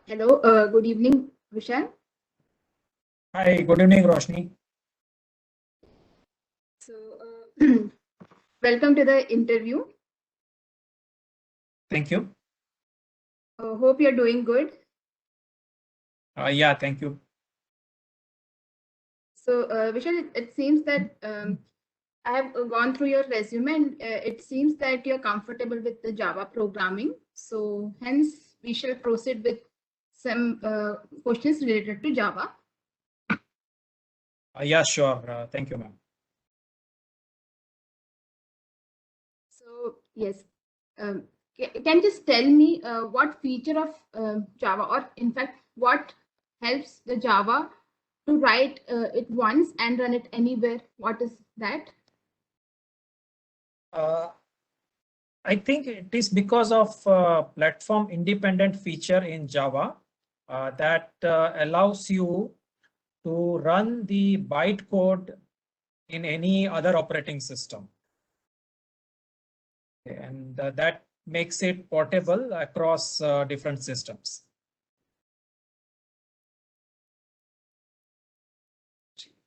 Hello, good evening, Vishal. Hi, good evening, Roshni. So, welcome to the interview. Thank you. Hope you're doing good. Yeah, thank you. So, Vishal, it seems that I have gone through your resume and it seems that you're comfortable with the Java programming. So, hence, we shall proceed with some questions related to Java. Yeah, sure. Thank you, ma'am. So, yes, can you just tell me what feature of Java, or in fact, what helps the Java to write it once and run it anywhere? What is that? Uh, I think it is because of platform independent feature in Java that allows you to run the bytecode in any other operating system. And that makes it portable across different systems.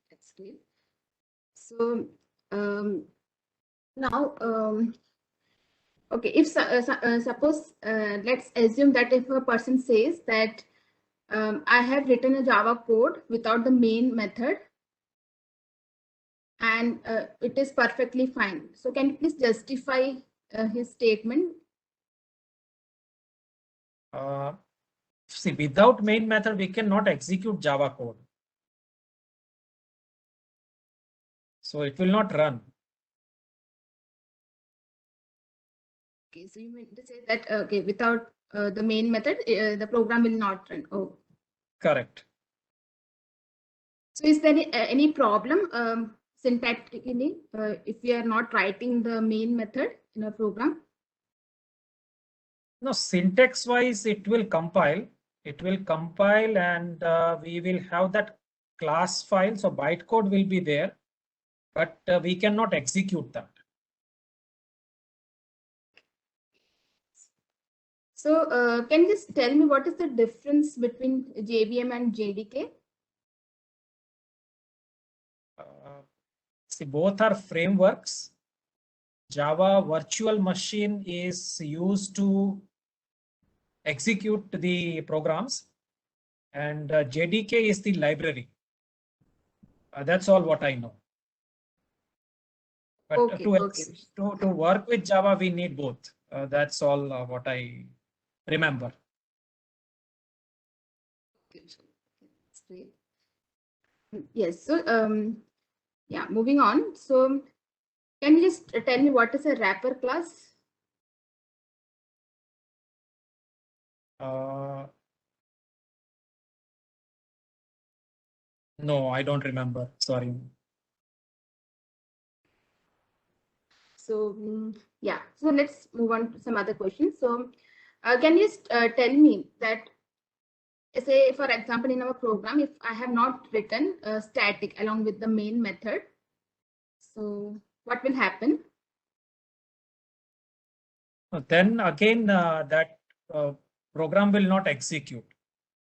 That's great. So now, okay, if suppose let's assume that if a person says that I have written a Java code without the main method and it is perfectly fine. So can you please justify his statement? See, without main method, we cannot execute Java code. So it will not run. Okay, so you mean to say that okay, without the main method, the program will not run. Oh, Correct. so is there any problem syntactically if we are not writing the main method in a program? No, syntax wise, it will compile. It will compile and we will have that class file. So bytecode will be there, but we cannot execute that. So can you just tell me what is the difference between JVM and JDK? See, both are frameworks. Java virtual machine is used to execute the programs, and JDK is the library. That's all what I know. But Okay, okay. to work with Java, we need both. That's all what I remember. Okay, that's great. Yes. So yeah, moving on. So can you just tell me what is a wrapper class? No, I don't remember. Sorry. So yeah, so let's move on to some other questions. So can you just tell me that, say for example, in our program, if I have not written static along with the main method, so what will happen? Then again, that program will not execute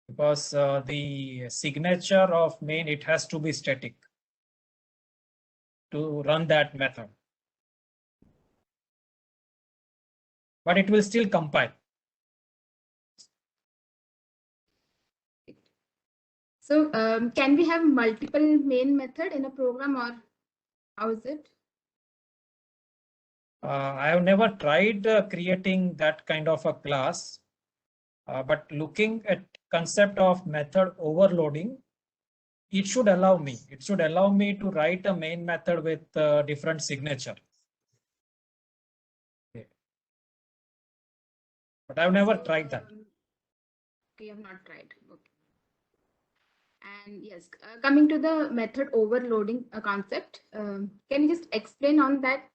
because the signature of main, it has to be static to run that method. But it will still compile. So can we have multiple main method in a program, or how is it? I have never tried creating that kind of a class, but looking at concept of method overloading, it should allow me. It should allow me to write a main method with different signature. Okay. But I've never tried that. Okay, you have not tried. Okay. And yes, coming to the method overloading concept, can you just explain on that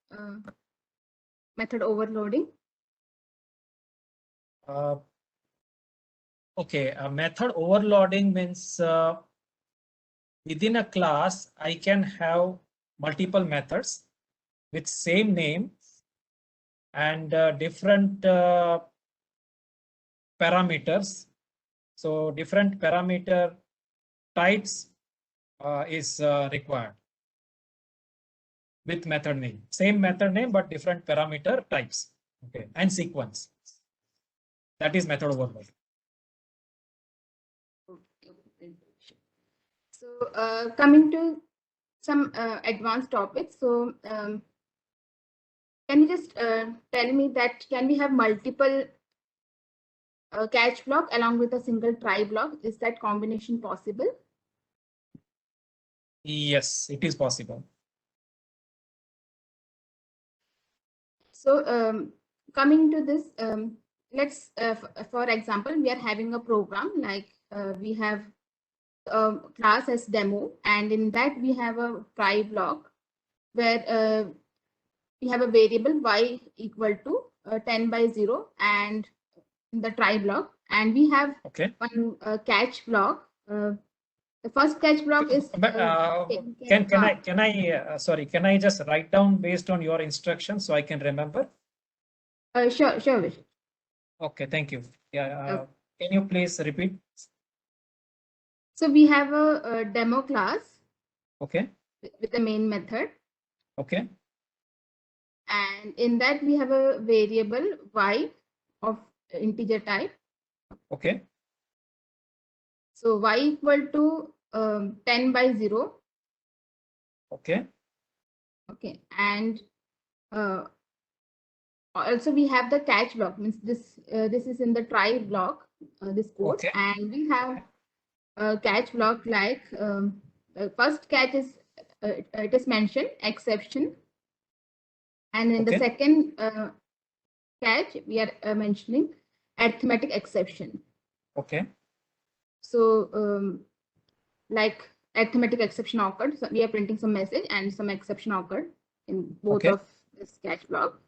method overloading? Okay, a method overloading means within a class, I can have multiple methods with same name and different parameters. So different parameter types is required with method name. Same method name, but different parameter types. Okay, and sequence. That is method overload. So coming to some advanced topics. So can you just tell me that can we have multiple catch block along with a single try block? Is that combination possible? Yes, it is possible. So coming to this, let's for example, we are having a program like we have a class as demo, and in that we have a try block where we have a variable y equal to 10 by 0 and in the try block, and we have one catch block. The first catch block is can I just write down based on your instructions so I can remember? Sure. Okay, thank you. Yeah, can you please repeat? So we have a demo class. Okay. With the main method. Okay. And in that we have a variable y of integer type. Okay. So y equal to 10 by 0. Okay. Okay. And also we have the catch block, means this is in the try block, this code. Okay. And we have a catch block like the first catch is it is mentioned exception, and in the second catch we are mentioning arithmetic exception. Okay. So like arithmetic exception occurred, so we are printing some message and some exception occurred in both of this catch block.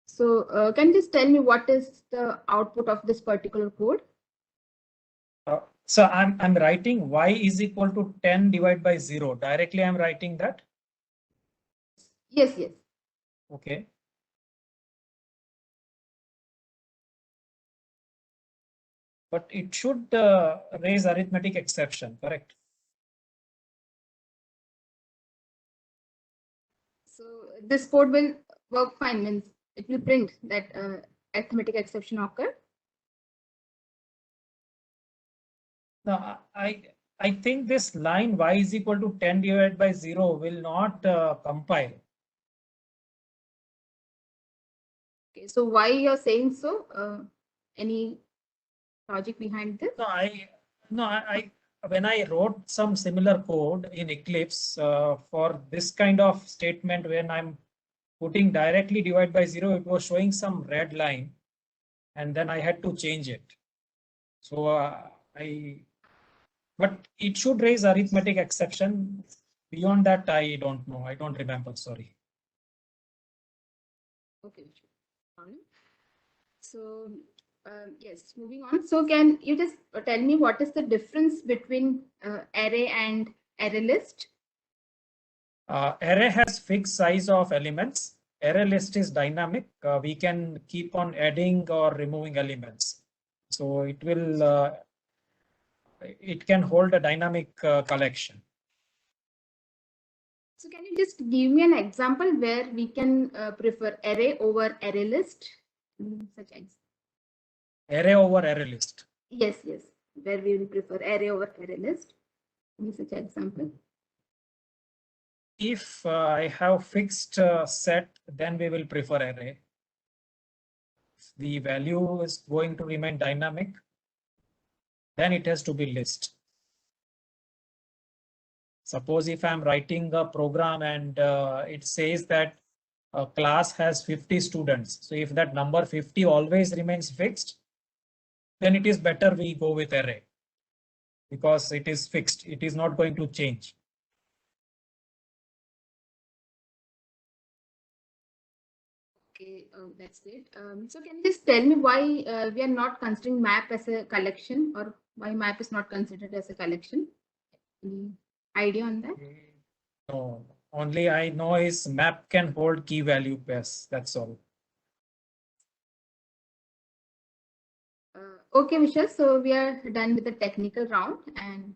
So can you just tell me what is the output of this particular code? So I'm writing y is equal to 10 divided by 0. Directly I'm writing that? Yes. Okay. But it should raise arithmetic exception, correct? So this code will work fine, means it will print that arithmetic exception occurred. No, I think this line y is equal to 10 divided by 0 will not compile. Okay, so why you're saying so? Any logic behind this? No, I when I wrote some similar code in Eclipse for this kind of statement, when I'm putting directly divide by 0, it was showing some red line, and then I had to change it. So but it should raise arithmetic exception. Beyond that, I don't know. I don't remember. Sorry. Okay. So yes, moving on. So can you just tell me what is the difference between array and array list? Array has fixed size of elements. Array list is dynamic. We can keep on adding or removing elements. So it will. It can hold a dynamic collection. So can you just give me an example where we can prefer array over array list? Such as array over array list. Yes, where we will prefer array over array list. Give such example. If I have fixed set, then we will prefer array. If the value is going to remain dynamic, then it has to be list. Suppose if I'm writing a program and it says that a class has 50 students. So if that number 50 always remains fixed, then it is better we go with array because it is fixed. It is not going to change. Okay, that's great. So can you just tell me why we are not considering map as a collection, or why map is not considered as a collection? Any idea on that? No, only I know is map can hold key value pairs. That's all. Okay, Vishal. So we are done with the technical round, and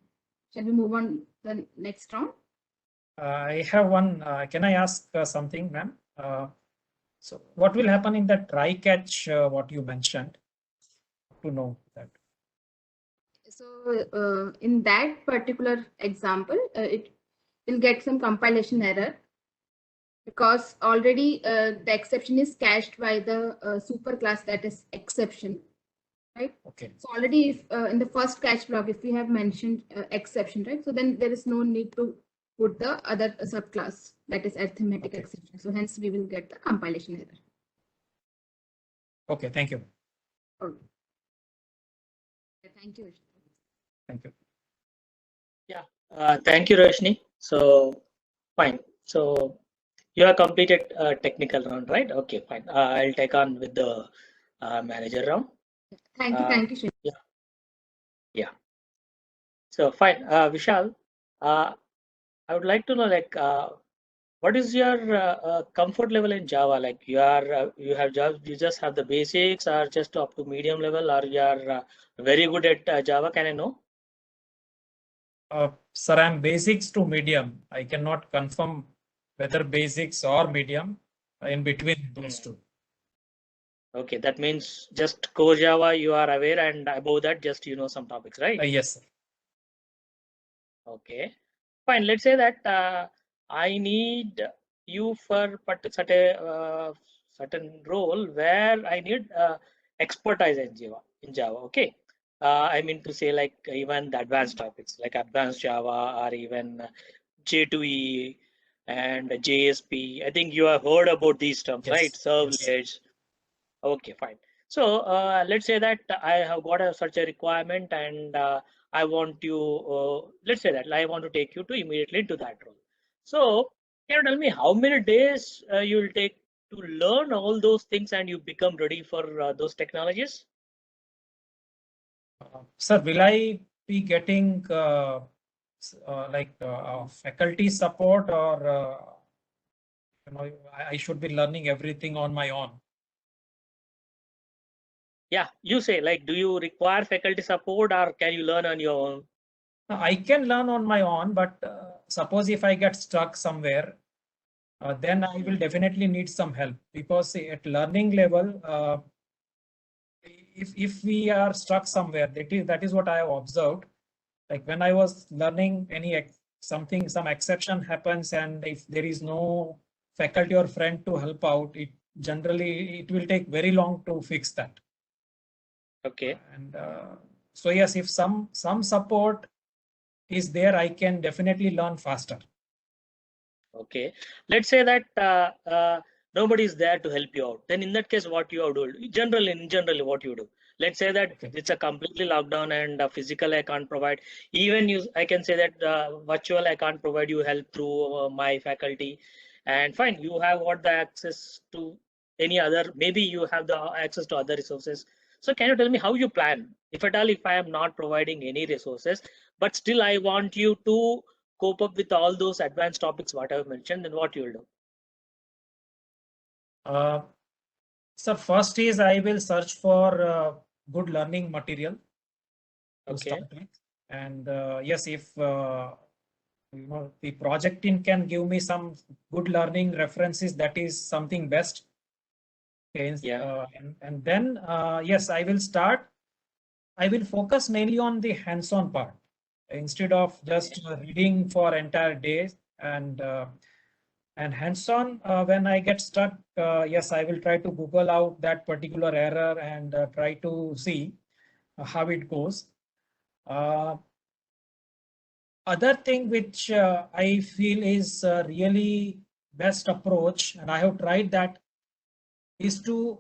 shall we move on to the next round? I have one. Can I ask something, ma'am? So what will happen in that try catch, what you mentioned, to know that? So in that particular example, it will get some compilation error because already the exception is cached by the superclass, that is exception, right? Okay. So already if in the first catch block, if we have mentioned exception, right? So then there is no need to put the other subclass, that is arithmetic Okay. exception. So hence we will get the compilation error. Okay. Thank you. Okay. Thank you. Thank you. Yeah, thank you, Roshni. So, fine. So, you have completed technical round, right? Okay, fine. I'll take on with the manager round. Thank you. Thank you, Shreya. Yeah, yeah. So, fine. Vishal, I would like to know, like, what is your comfort level in Java? Like, you just have the basics, or just up to medium level, or you are very good at Java? Can I know? Sir, I'm basics to medium. I cannot confirm whether basics or medium, in between those two. Okay, that means just core Java you are aware, and above that just you know some topics, right? Yes, sir. Okay, fine. Let's say that I need you for certain role where I need expertise in Java. Okay. I mean to say, like, even the advanced topics like advanced Java, or even J2E and JSP. I think you have heard about these terms, right? Yes. Yes. Servlets. Okay, fine. So let's say that I have got such a requirement, and I want you, let's say that I want to take you to immediately to that role. So can you tell me how many days you will take to learn all those things and you become ready for those technologies? Sir, will I be getting faculty support, or I should be learning everything on my own? Yeah, you say, like, do you require faculty support, or can you learn on your own? I can learn on my own, but suppose if I get stuck somewhere, then I will definitely need some help, because see, at learning level, if we are stuck somewhere, that is what I have observed. Like when I was learning some exception happens, and if there is no faculty or friend to help out, it will take very long to fix that. Okay. And so yes, if some support is there, I can definitely learn faster. Okay, let's say that nobody is there to help you out. Then in that case, what you have to do? Generally, what you do? Let's say that Okay. it's a completely lockdown, and physical I can't provide. Even I can say that virtual I can't provide you help through my faculty. And fine, you have got the access to any other. Maybe you have the access to other resources. So can you tell me how you plan? If at all, if I am not providing any resources, but still I want you to cope up with all those advanced topics what I've mentioned, then what you'll do? Uh, so first is I will search for good learning material to Okay. start with. And yes, if the project team can give me some good learning references, that is something best. Okay. Yeah. And then yes, I will focus mainly on the hands-on part instead of just reading for entire days. And hands-on, when I get stuck, yes, I will try to Google out that particular error and try to see how it goes. Other thing which I feel is really best approach, and I have tried that, is to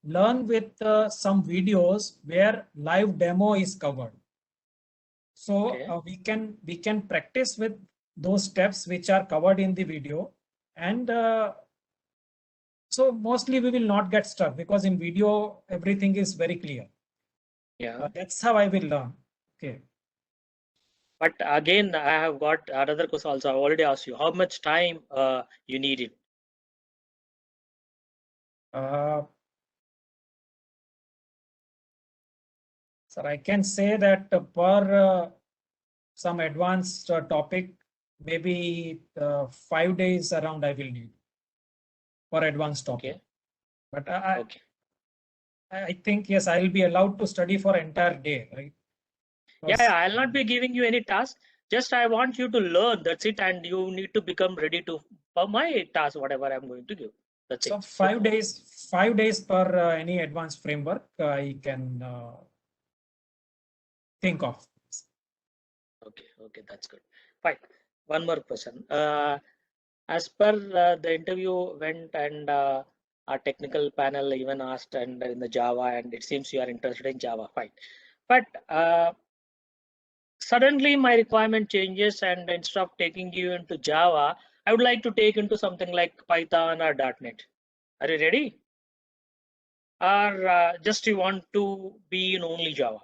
learn with some videos where live demo is covered. So Okay. we can practice with those steps which are covered in the video, and so mostly we will not get stuck, because in video everything is very clear. Yeah. That's how I will learn. Okay. But again, I have got another question also. I already asked you how much time you need it. Uh, Sir, I can say that per some advanced topic, maybe 5 days around I will need for advanced topic. Okay. But Okay. I think, yes, I will be allowed to study for entire day, right? Yeah, I'll not be giving you any task. Just I want you to learn. That's it. And you need to become ready to for my task, whatever I'm going to give. That's So it. 5 days per any advanced framework I can think of. Okay, that's good. Fine. One more question. As per the interview went and our technical panel even asked and in the Java, and it seems you are interested in Java. Fine. But suddenly my requirement changes, and instead of taking you into Java, I would like to take into something like Python or .NET. Are you ready? Or just you want to be in only Java?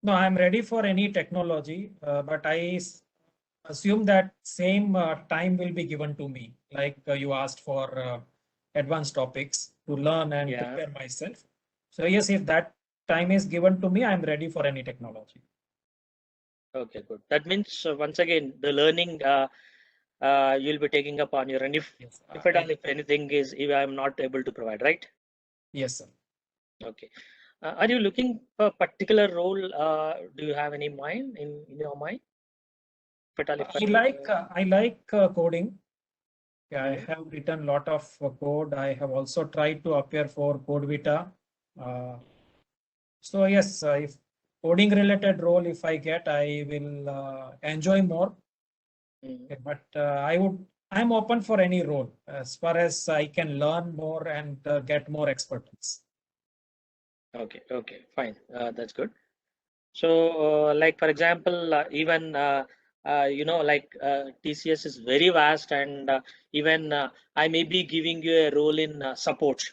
No, I'm ready for any technology, but I assume that same time will be given to me, like you asked for advanced topics to learn and Yeah. prepare myself. So yes, if that time is given to me, I'm ready for any technology. Okay, good. That means once again the learning you'll be taking up on your, and if Yes, at all, if anything is, if I'm not able to provide, right? yes, sir. Okay. Are you looking for a particular role? Do you have any mind in your mind? If at all, I like coding. I Mhm. have written a lot of code. I have also tried to appear for Code Vita. Uh, so yes, if coding related role, if I get, I will enjoy more. Mhm. Okay, but I'm open for any role as far as I can learn more and get more expertise. Okay, fine. That's good. So, like for example, even like TCS is very vast, and even I may be giving you a role in support.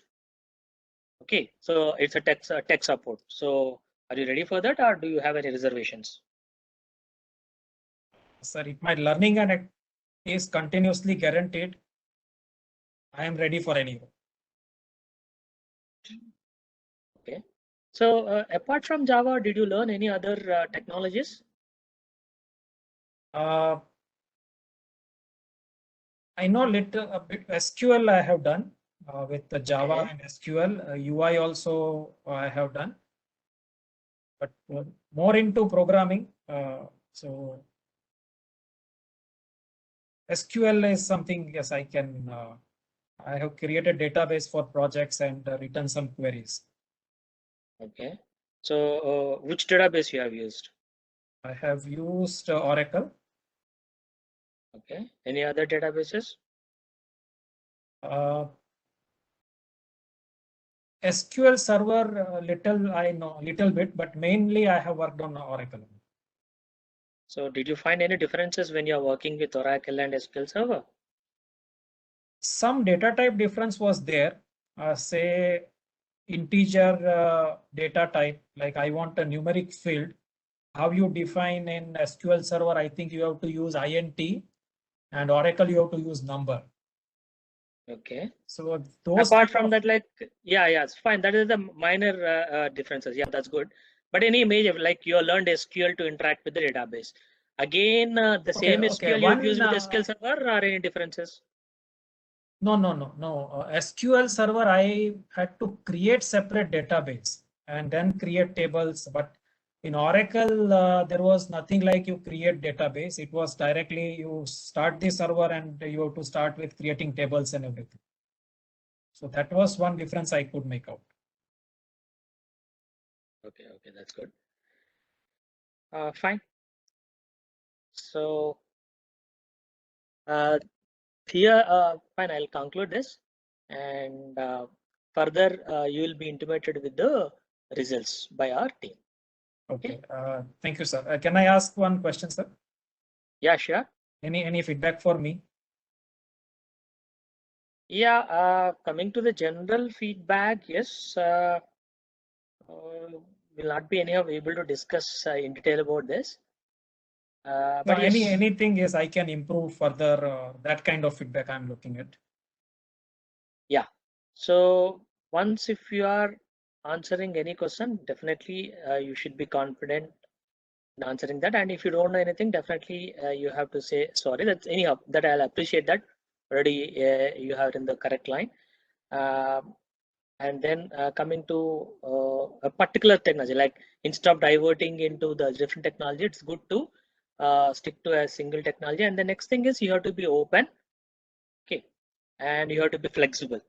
Okay, so it's a tech support. So, are you ready for that, or do you have any reservations? Sir, if my learning and is continuously guaranteed, I am ready for any role. Okay. So, apart from Java, did you learn any other technologies? Uh, I know little a bit SQL I have done with the Java Okay. and SQL. UI also I have done, but more into programming. So SQL is something, yes, I can. I have created database for projects and written some queries. Okay. So, which database you have used? I have used Oracle. Okay. Any other databases? Uh, SQL Server, little I know, little bit, but mainly I have worked on Oracle. So, did you find any differences when you are working with Oracle and SQL Server? Some data type difference was there. Say integer data type, like I want a numeric field. How you define in SQL Server, I think you have to use int, and Oracle you have to use number. Okay. So those Apart kind from of that, like, yeah, it's fine. That is the minor differences. Yeah, that's good. But any major, like you learned SQL to interact with the database. Again, the same okay. SQL you have used with SQL Server, or any differences? No. SQL Server, I had to create separate database and then create tables. But in Oracle, there was nothing like you create database. It was directly you start the server and you have to start with creating tables and everything. So that was one difference I could make out. Okay, that's good. Fine. So here, fine. I'll conclude this, and further you will be intimated with the results by our team. Okay. Thank you, sir. Can I ask one question, sir? Yeah, sure. Any feedback for me? Yeah, coming to the general feedback, yes, will not be anyhow able to discuss in detail about this. No, But yes, anything is I can improve further. That kind of feedback I'm looking at. yeah. So once if you are answering any question, definitely you should be confident in answering that. And if you don't know anything, definitely you have to say sorry. That's anyhow that I'll appreciate that already you have in the correct line. And then coming to a particular technology, like instead of diverting into the different technology, it's good to stick to a single technology. And the next thing is you have to be open, okay, and you have to be flexible.